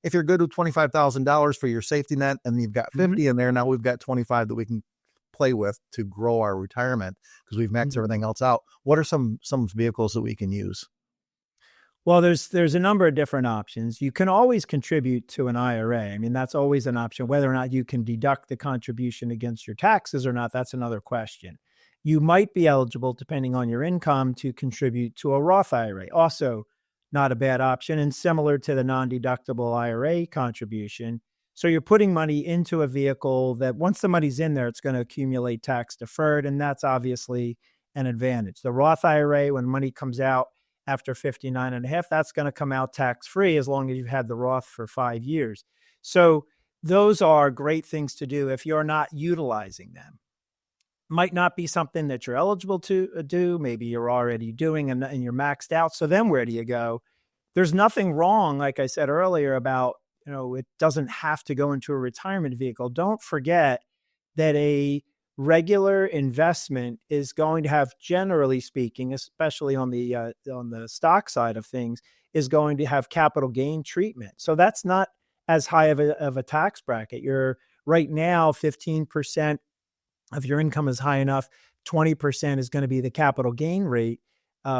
if you're good with $25,000 for your safety net and you've got 50 in there, now we've got 25 that we can play with to grow our retirement because we've maxed everything else out. What are some vehicles that we can use? Well, there's a number of different options. You can always contribute to an IRA. I mean, that's always an option. Whether or not you can deduct the contribution against your taxes or not, that's another question. You might be eligible, depending on your income, to contribute to a Roth IRA. Also, not a bad option and similar to the non-deductible IRA contribution. So you're putting money into a vehicle that once the money's in there, it's going to accumulate tax deferred, and that's obviously an advantage. The Roth IRA, when money comes out after 59 and a half, that's going to come out tax-free as long as you've had the Roth for 5 years. So those are great things to do if you're not utilizing them. Might not be something that you're eligible to do. Maybe you're already doing and you're maxed out. So then where do you go? There's nothing wrong, like I said earlier, about, it doesn't have to go into a retirement vehicle. Don't forget that a regular investment is going to have, generally speaking, especially on the stock side of things, is going to have capital gain treatment. So that's not as high of a tax bracket. You're right now 15% of your income is high enough. 20% is going to be the capital gain rate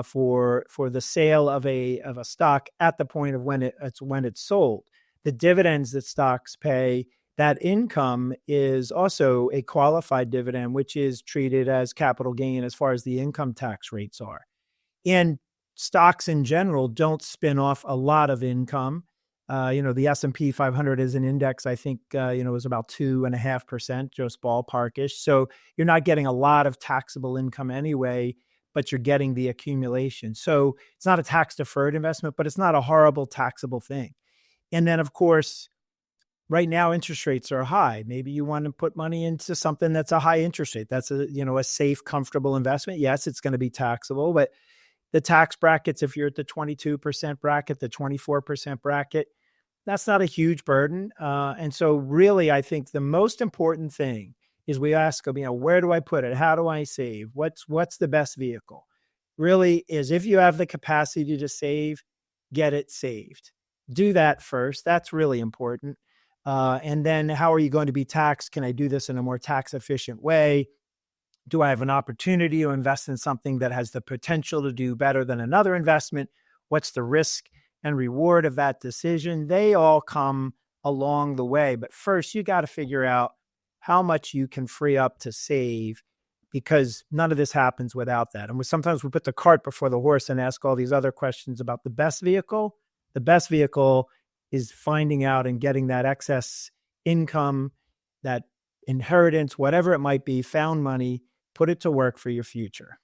for the sale of a stock at the point of when it's sold. The dividends that stocks pay, that income is also a qualified dividend, which is treated as capital gain as far as the income tax rates are. And stocks in general don't spin off a lot of income. The S&P 500 is an index, I think, is about 2.5%, just ballparkish. So you're not getting a lot of taxable income anyway, but you're getting the accumulation. So it's not a tax-deferred investment, but it's not a horrible taxable thing. And then, of course, right now, interest rates are high. Maybe you want to put money into something that's a high interest rate. That's a safe, comfortable investment. Yes, it's going to be taxable, but the tax brackets, if you're at the 22% bracket, the 24% bracket, that's not a huge burden. And so really, I think the most important thing is we ask, where do I put it? How do I save? What's the best vehicle? Really is if you have the capacity to save, get it saved. Do that first. That's really important. And then how are you going to be taxed? Can I do this in a more tax efficient way? Do I have an opportunity to invest in something that has the potential to do better than another investment? What's the risk and reward of that decision? They all come along the way. But first, you got to figure out how much you can free up to save, because none of this happens without that. And sometimes we put the cart before the horse and ask all these other questions about the best vehicle. The best vehicle is finding out and getting that excess income, that inheritance, whatever it might be, found money, put it to work for your future.